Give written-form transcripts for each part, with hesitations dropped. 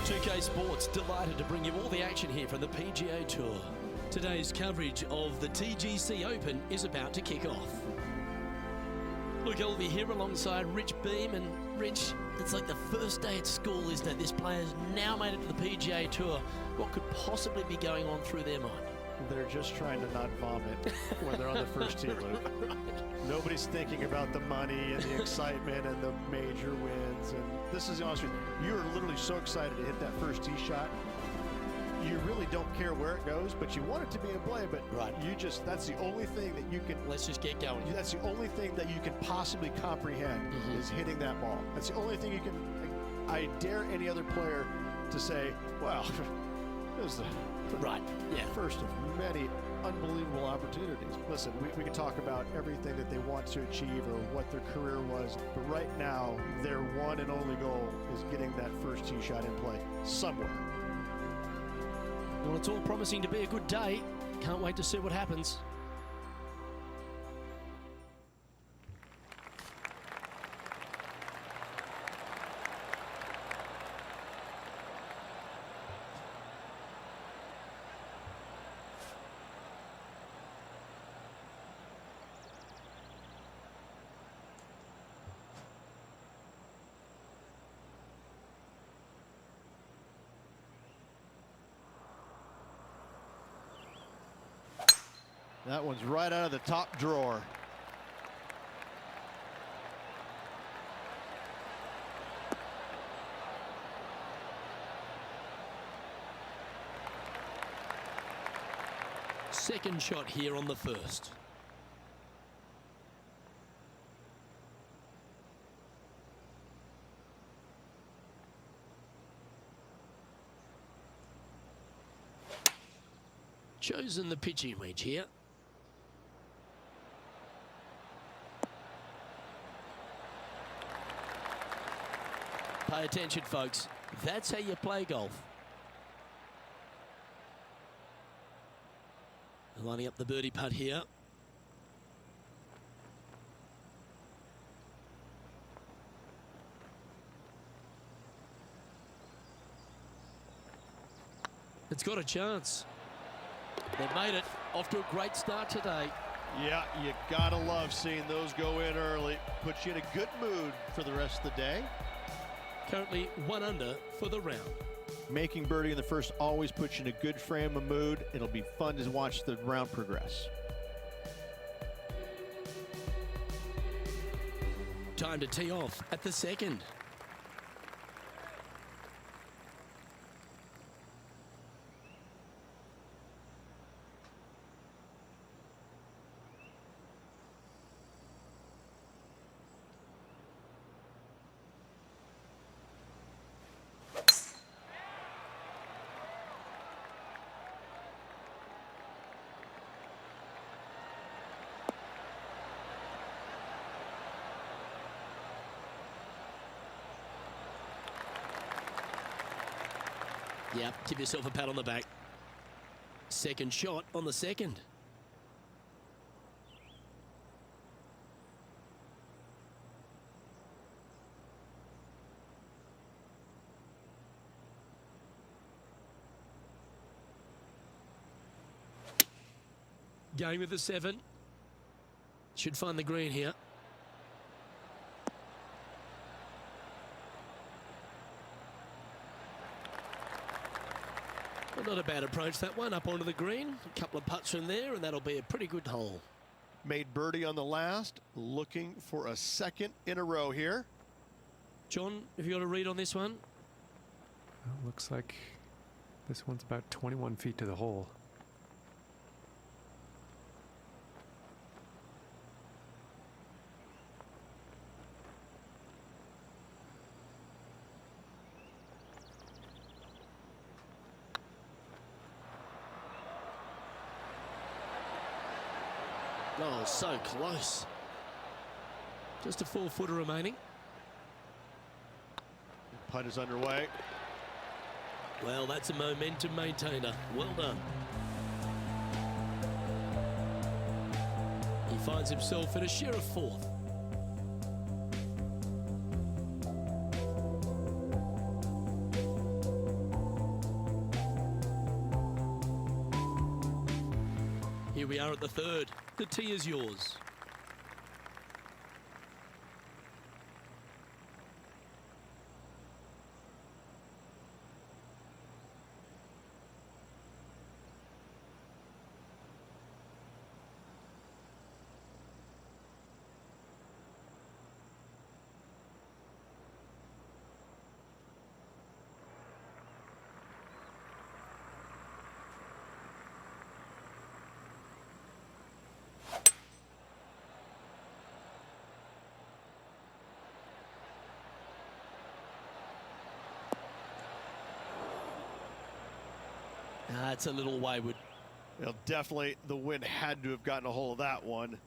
2K Sports, delighted to bring you all the action here from the PGA Tour. Today's coverage of the TGC Open is about to kick off. Look, I'll be here alongside Rich Beam, and Rich, it's like the first day at school, isn't it? This player's now made it to the PGA Tour. What could possibly be going on through their mind? They're just trying to not vomit when they're on the first tee loop. Right. Nobody's thinking about the money and the excitement and the major wins. And this is the honest truth. You are literally so excited to hit that first tee shot. You really don't care where it goes, but you want it to be in play. But right. that's the only thing that you can. Let's just get going. That's the only thing that you can possibly comprehend is hitting that ball. That's the only thing you can. I dare any other player to say, well, it was the first of many unbelievable opportunities. Listen, we can talk about everything that they want to achieve or what their career was, but right now, their one and only goal is getting that first tee shot in play somewhere. Well, it's all promising to be a good day. Can't wait to see what happens. That one's right out of the top drawer. Second shot here on the first. Chosen the pitching wedge here. Pay attention, folks. That's how you play golf. Lining up the birdie putt here. It's got a chance. They've made it. Off to a great start today. Yeah, you gotta love seeing those go in early. Puts you in a good mood for the rest of the day. Currently 1 under for the round. Making birdie in the first always puts you in a good frame of mood. It'll be fun to watch the round progress. Time to tee off at the second. Yeah, give yourself a pat on the back. Second shot on the second. Going with the 7. Should find the green here. Well, not a bad approach, that one, up onto the green. A couple of putts from there, and that'll be a pretty good hole. Made birdie on the last, looking for a second in a row here. John, have you got a read on this one? Well, looks like this one's about 21 feet to the hole. Oh, so close. Just a 4-footer remaining. Putt is underway. Well, that's a momentum maintainer. Well done. He finds himself in a share of 4th. Here we are at the third. The tee is yours. That's a little wayward. Well, definitely the wind had to have gotten a hold of that one.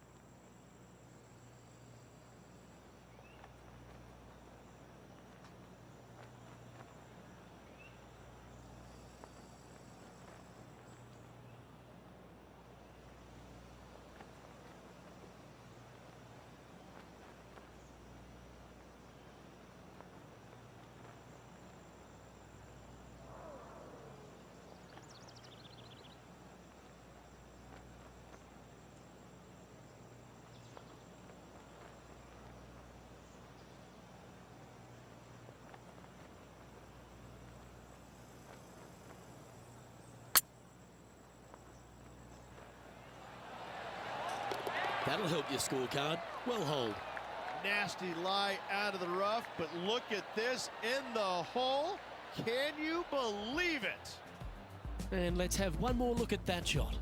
That'll help your scorecard. Well hold. Nasty lie out of the rough, but look at this in the hole. Can you believe it? And let's have one more look at that shot.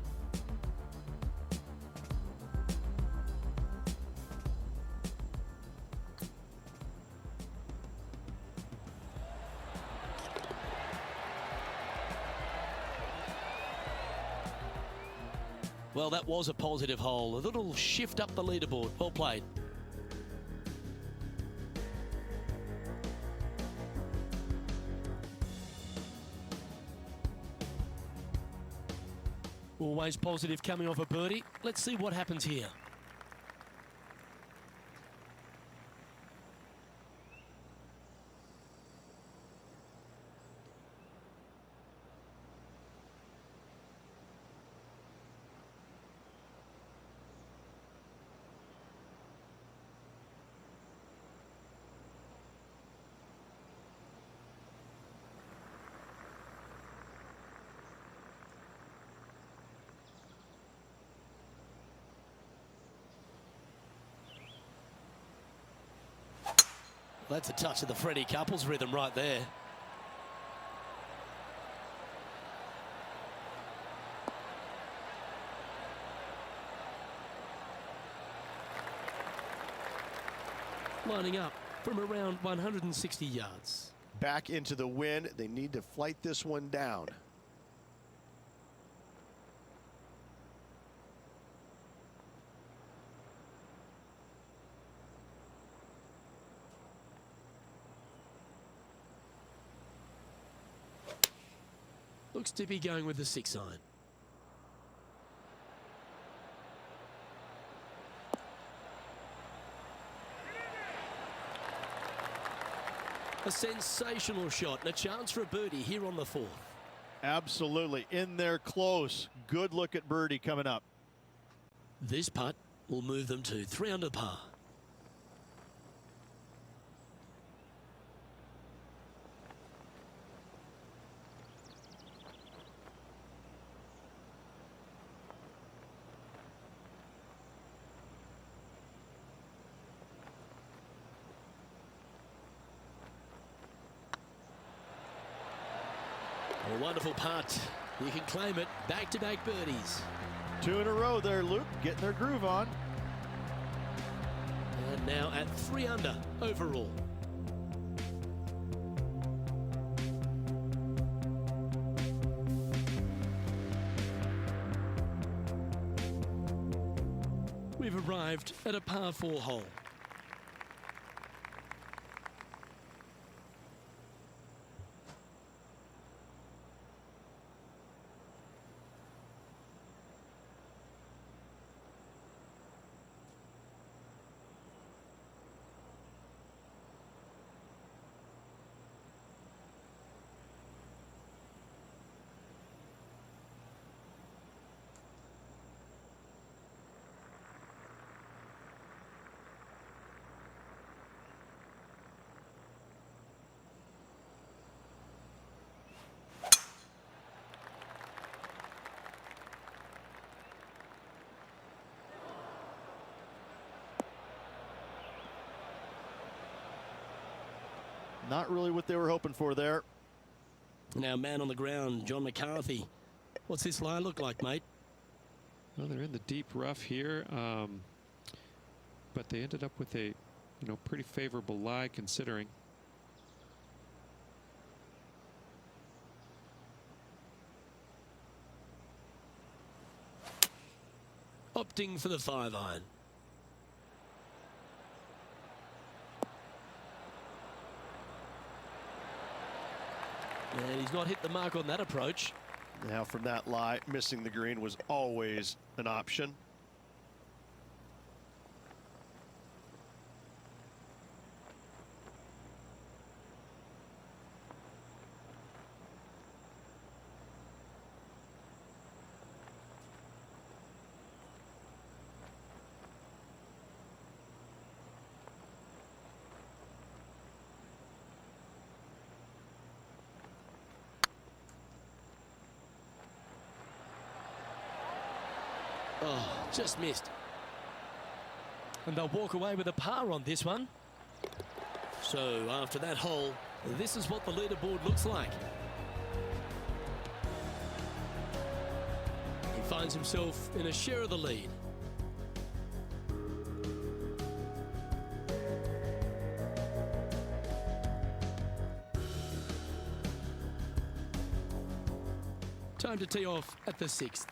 Well, that was a positive hole. A little shift up the leaderboard. Well played. Always positive coming off a birdie. Let's see what happens here. That's a touch of the Freddie Couples rhythm right there. Lining up from around 160 yards. Back into the wind. They need to flight this one down. Looks to be going with the 6-iron. A sensational shot and a chance for a birdie here on the 4th. Absolutely. In there close. Good look at birdie coming up. This putt will move them to 3 under par. A wonderful putt. You can claim it. Back-to-back birdies. 2 in a row there, Luke. Getting their groove on. And now at 3 under overall. We've arrived at a par 4 hole. Not really what they were hoping for there. Now, man on the ground, John McCarthy. What's this lie look like, mate? Well, they're in the deep rough here, but they ended up with a, pretty favorable lie considering. Opting for the 5-iron. And he's not hit the mark on that approach. Now from that lie, missing the green was always an option. Oh, just missed. And they'll walk away with a par on this one. So after that hole, this is what the leaderboard looks like. He finds himself in a share of the lead. Time to tee off at the 6th.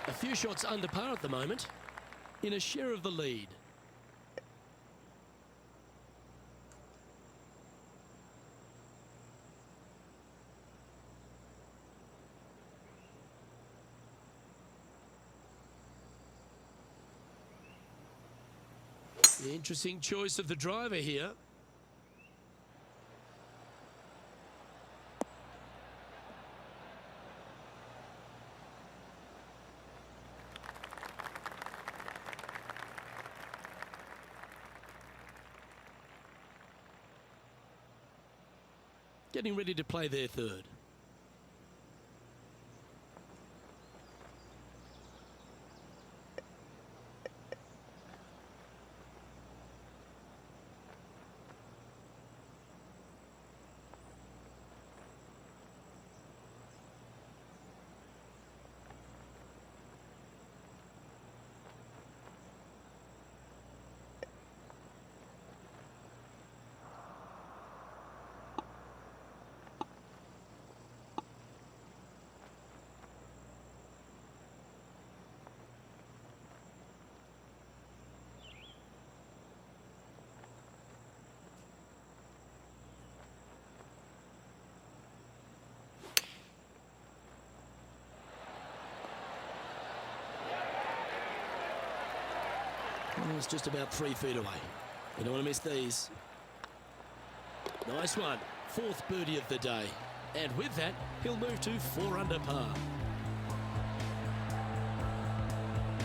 A few shots under par at the moment, in a share of the lead. The interesting choice of the driver here. Getting ready to play their third. It's just about 3 feet away. You don't want to miss these. Nice one. 4th birdie of the day. And with that, he'll move to 4 under par.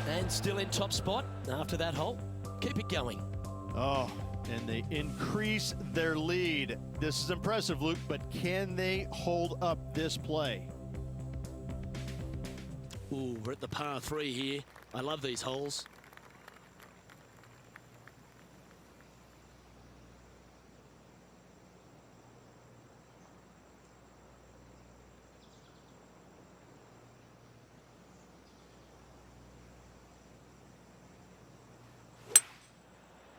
And still in top spot after that hole. Keep it going. Oh, and they increase their lead. This is impressive, Luke, but can they hold up this play? Ooh, we're at the par 3 here. I love these holes.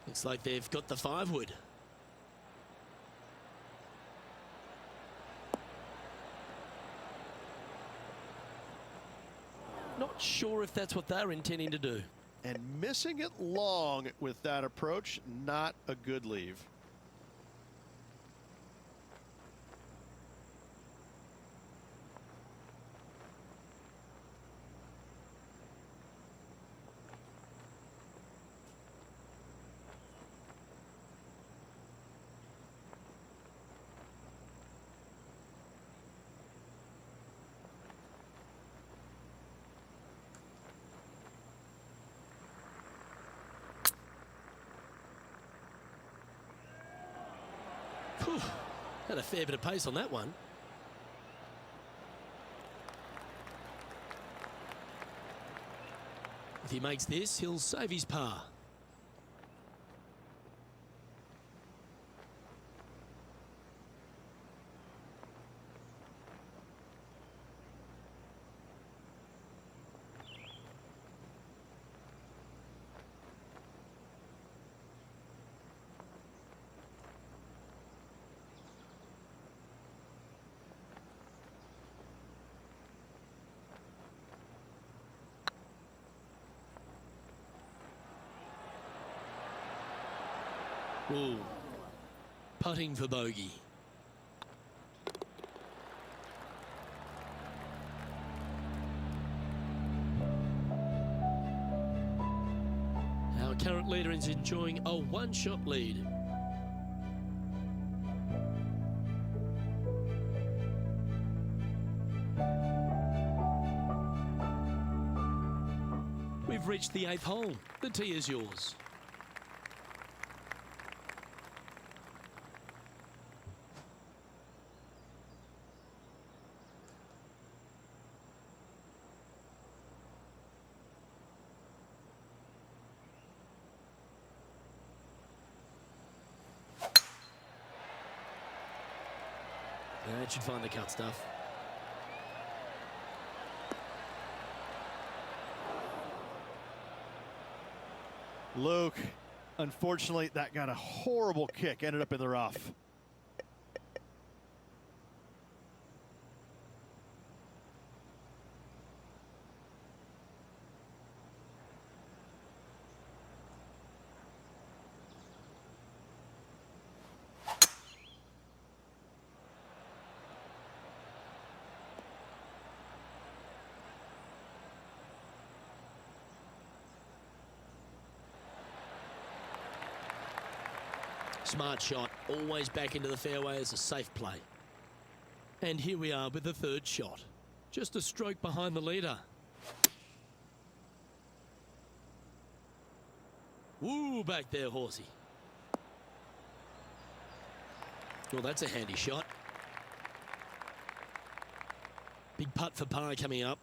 Looks like they've got the 5-wood. Not sure if that's what they're intending to do. And missing it long with that approach, not a good leave. Whew, had a fair bit of pace on that one. If he makes this, he'll save his par. Ooh, putting for bogey. Our current leader is enjoying a one-shot lead. We've reached the 8th hole. The tee is yours. It should find the cut stuff. Luke, unfortunately, that got a horrible kick, ended up in the rough. Smart shot, always back into the fairway as a safe play. And here we are with the 3rd shot. Just a stroke behind the leader. Woo, back there, horsey. Well, that's a handy shot. Big putt for par coming up.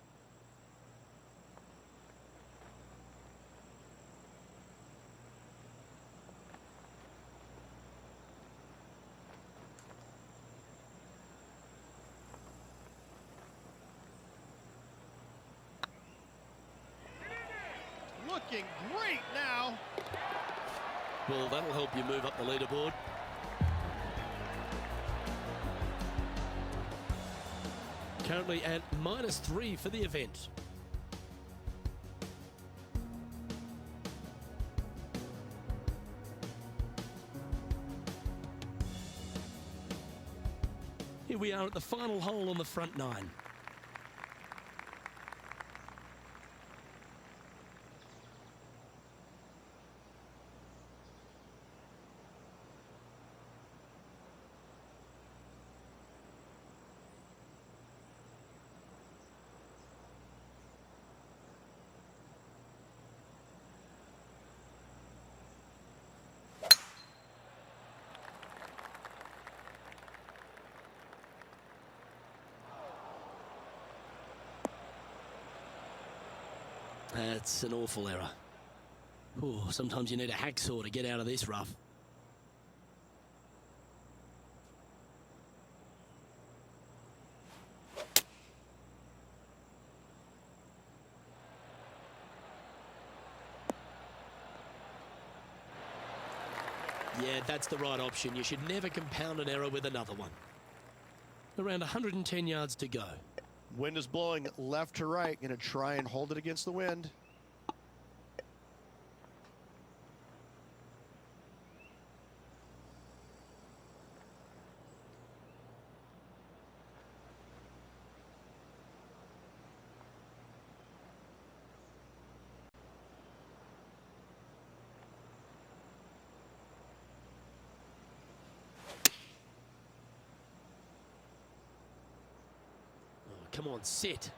Looking great now. Well, that'll help you move up the leaderboard. Currently at -3 for the event. Here we are at the final hole on the front 9. That's an awful error. Ooh, sometimes you need a hacksaw to get out of this rough. Yeah, that's the right option. You should never compound an error with another one. Around 110 yards to go. Wind is blowing left to right. Going to try and hold it against the wind. Come on, sit.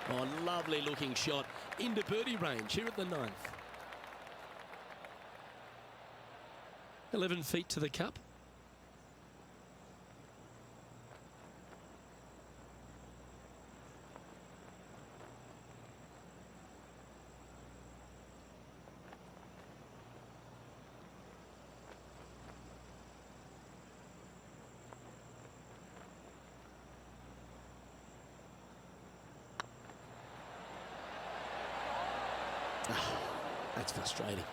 Oh, lovely looking shot into birdie range here at the 9th. 11 feet to the cup. That's frustrating.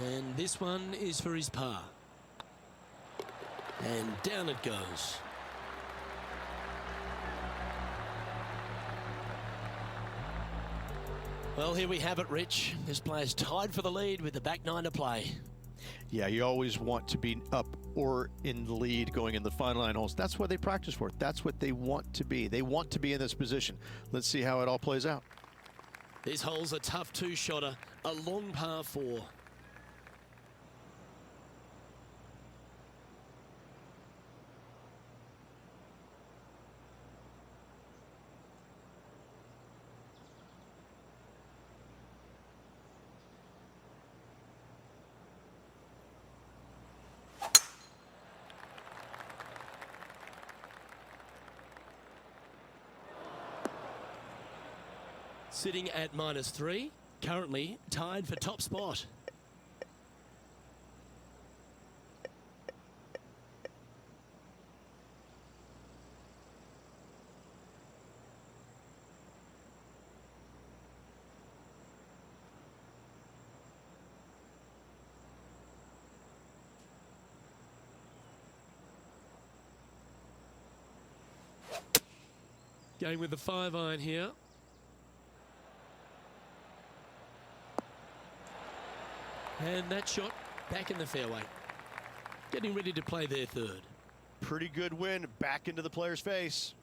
And this one is for his par. And down it goes. Well, here we have it, Rich. This player's tied for the lead with the back nine to play. Yeah, you always want to be up or in the lead going in the final 9 holes. That's what they practice for. That's what they want to be. They want to be in this position. Let's see how it all plays out. This hole's a tough two-shotter, a long par 4. Sitting at -3, currently tied for top spot. Going with the 5-iron here. And that shot back in the fairway. Getting ready to play their third. Pretty good win back into the player's face.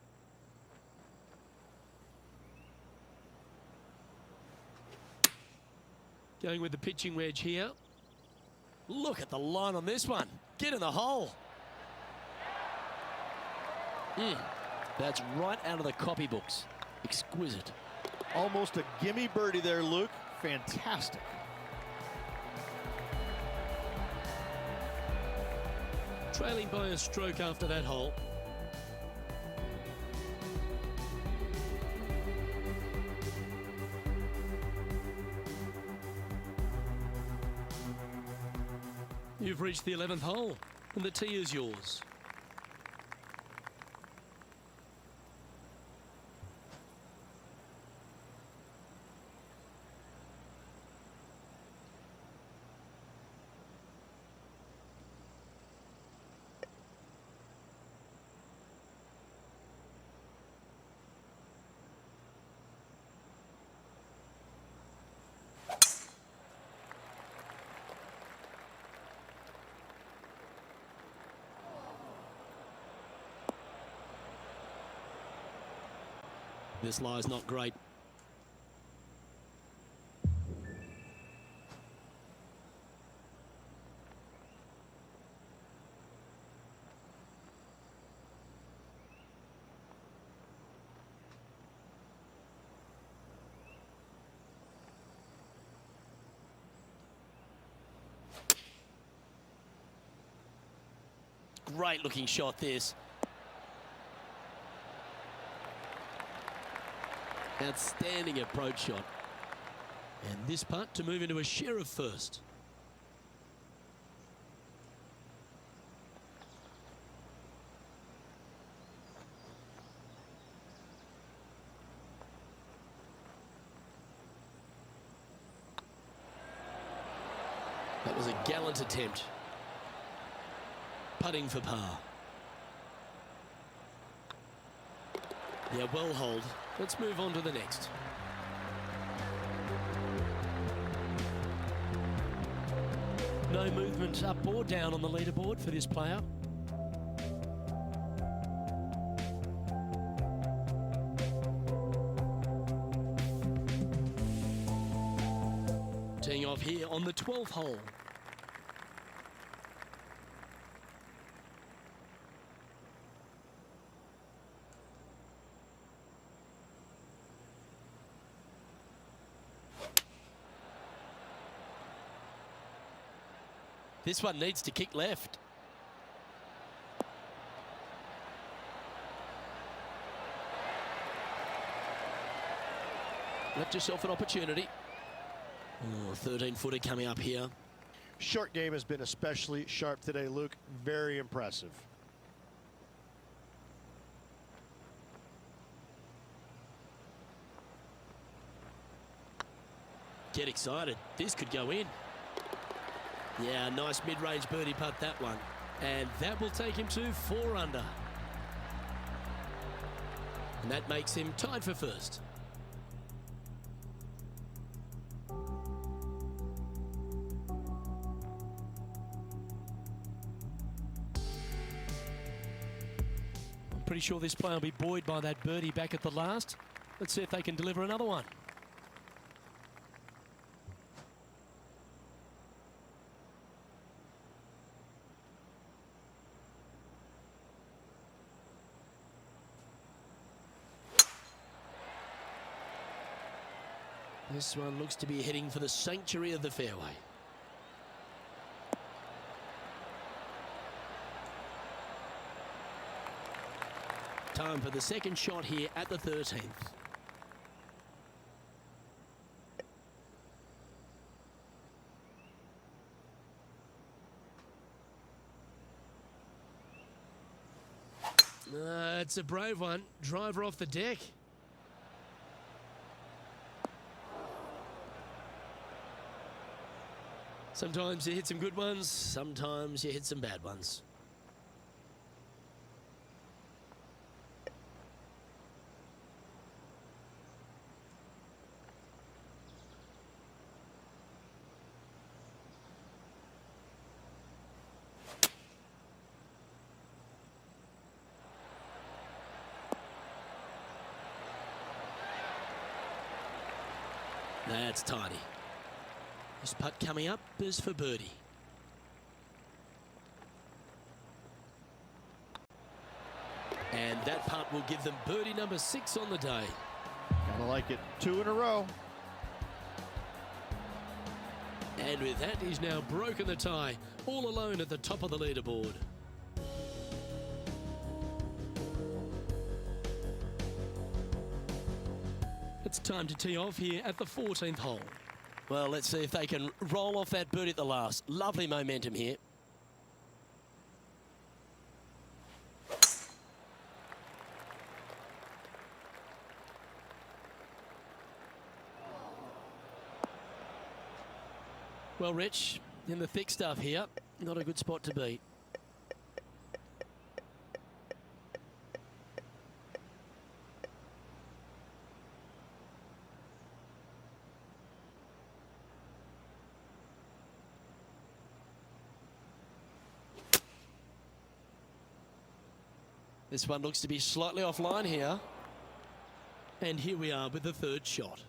Going with the pitching wedge here. Look at the line on this one. Get in the hole. That's right out of the copybooks. Exquisite. Almost a gimme birdie there, Luke. Fantastic. Trailing by a stroke after that hole. You've reached the 11th hole, and the tee is yours. This lie's not great. Great looking shot this. Outstanding approach shot. And this putt to move into a share of first. That was a gallant attempt. Putting for par. Yeah, well hold. Let's move on to the next. No movement up or down on the leaderboard for this player. Teeing off here on the 12th hole. This one needs to kick left. Left yourself an opportunity. Oh, 13-footer coming up here. Short game has been especially sharp today, Luke. Very impressive. Get excited. This could go in. Yeah, nice mid-range birdie putt, that one. And that will take him to 4 under. And that makes him tied for first. I'm pretty sure this player will be buoyed by that birdie back at the last. Let's see if they can deliver another one. This one looks to be heading for the sanctuary of the fairway. Time for the second shot here at the 13th. It's a brave one. Driver off the deck. Sometimes you hit some good ones, sometimes you hit some bad ones. That's tidy. This putt coming up is for birdie. And that putt will give them birdie number 6 on the day. Kinda like it. 2 in a row. And with that, he's now broken the tie, all alone at the top of the leaderboard. It's time to tee off here at the 14th hole. Well, let's see if they can roll off that birdie at the last. Lovely momentum here. Well, Rich, in the thick stuff here, not a good spot to be. This one looks to be slightly offline here. And here we are with the third shot.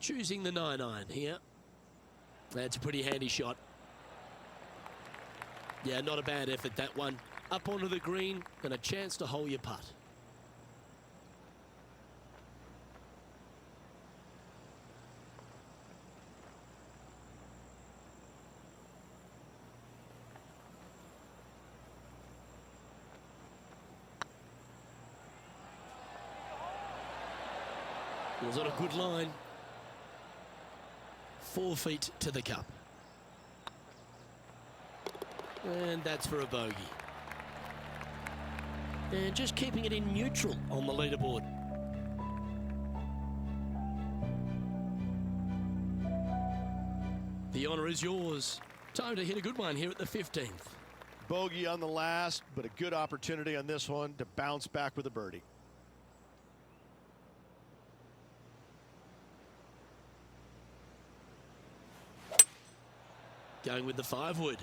Choosing the 9-iron here. That's a pretty handy shot. Yeah, not a bad effort, that one. Up onto the green and a chance to hole your putt. Was on a good line. 4 feet to the cup. And that's for a bogey. And just keeping it in neutral on the leaderboard. The honour is yours. Time to hit a good one here at the 15th. Bogey on the last, but a good opportunity on this one to bounce back with a birdie. Going with the 5-wood.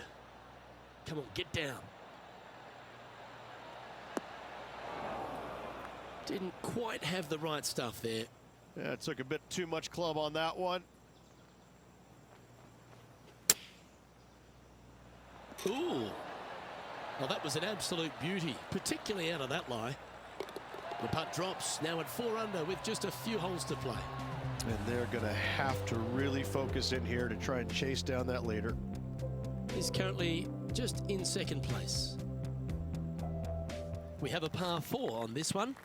Come on, get down. Didn't quite have the right stuff there. Yeah, it took a bit too much club on that one. Ooh. Well, that was an absolute beauty, particularly out of that lie. The putt drops now at 4 under with just a few holes to play. And they're going to have to really focus in here to try and chase down that leader. He's currently just in second place. We have a par 4 on this one.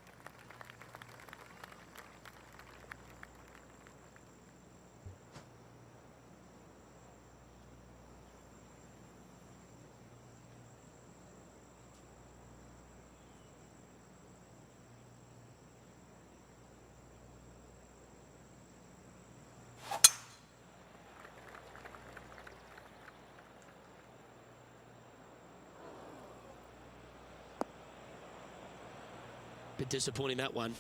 Bit disappointing, that one.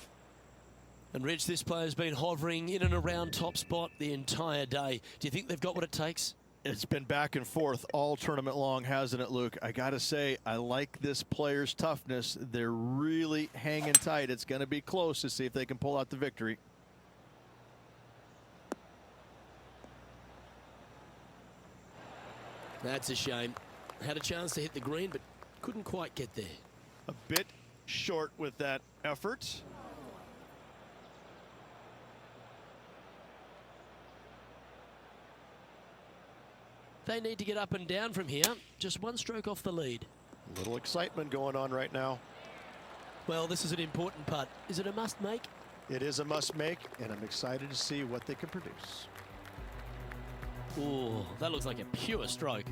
And Rich, this player's been hovering in and around top spot the entire day. Do you think they've got what it takes? It's been back and forth all tournament long, hasn't it, Luke? I got to say, I like this player's toughness. They're really hanging tight. It's going to be close to see if they can pull out the victory. That's a shame. Had a chance to hit the green, but couldn't quite get there. A bit short with that effort. They need to get up and down from here. Just one stroke off the lead. A little excitement going on right now. Well, this is an important putt. Is it a must make? It is a must make, and I'm excited to see what they can produce. Ooh, that looks like a pure stroke.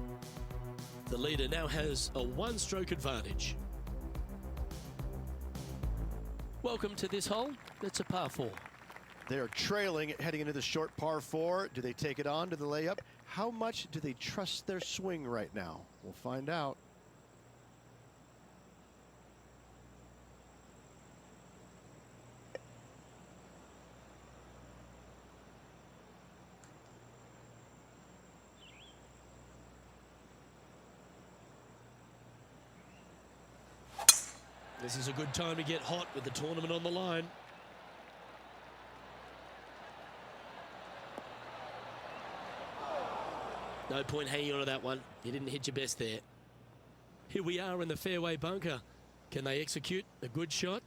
The leader now has a one-stroke advantage. Welcome to this hole. It's a par 4. They are trailing heading into the short par 4. Do they take it on to the layup? How much do they trust their swing right now? We'll find out. This is a good time to get hot with the tournament on the line. No point hanging on to that one. You didn't hit your best there. Here we are in the fairway bunker. Can they execute a good shot?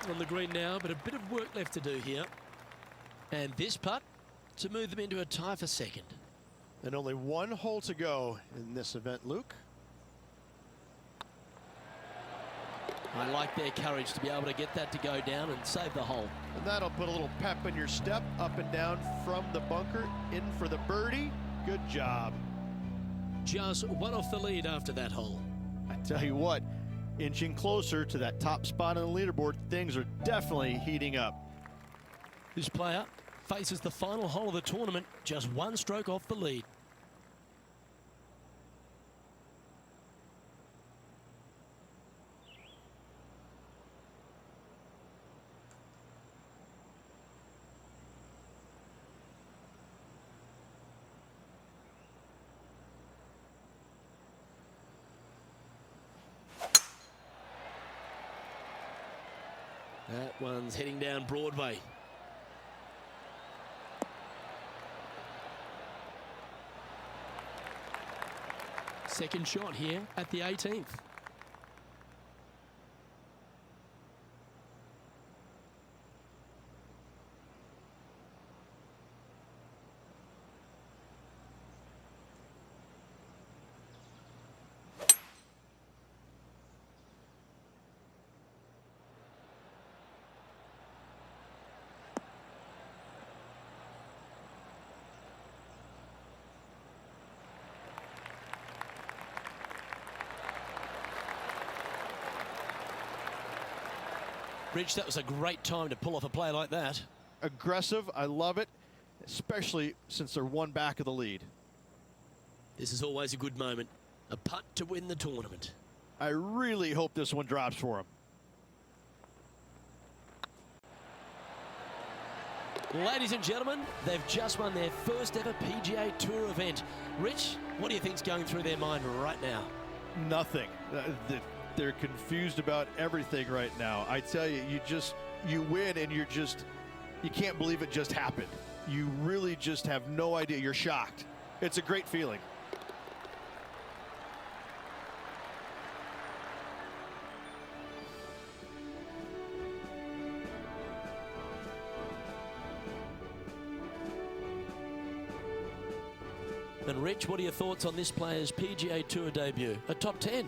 On the green now, but a bit of work left to do here. And this putt to move them into a tie for second. And only one hole to go in this event, Luke. I like their courage to be able to get that to go down and save the hole. And that'll put a little pep in your step, up and down from the bunker, in for the birdie. Good job. Just one off the lead after that hole. I tell you what, inching closer to that top spot on the leaderboard, things are definitely heating up. This player faces the final hole of the tournament, just one stroke off the lead. That one's heading down Broadway. Second shot here at the 18th. Rich, that was a great time to pull off a play like that. Aggressive, I love it, especially since they're one back of the lead. This is always a good moment. A putt to win the tournament. I really hope this one drops for him. Ladies and gentlemen, they've just won their first ever PGA Tour event. Rich, what do you think's going through their mind right now? Nothing. They're confused about everything right now. I tell you, you win and you can't believe it just happened. You really just have no idea. You're shocked. It's a great feeling. And Rich, what are your thoughts on this player's PGA Tour debut? A top 10.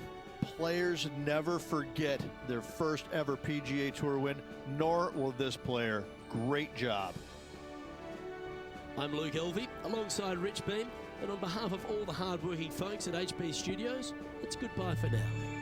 Players never forget their first ever PGA Tour win, nor will this player. Great job. I'm Luke Elvey, alongside Rich Beam, and on behalf of all the hard-working folks at HB Studios, it's goodbye for now.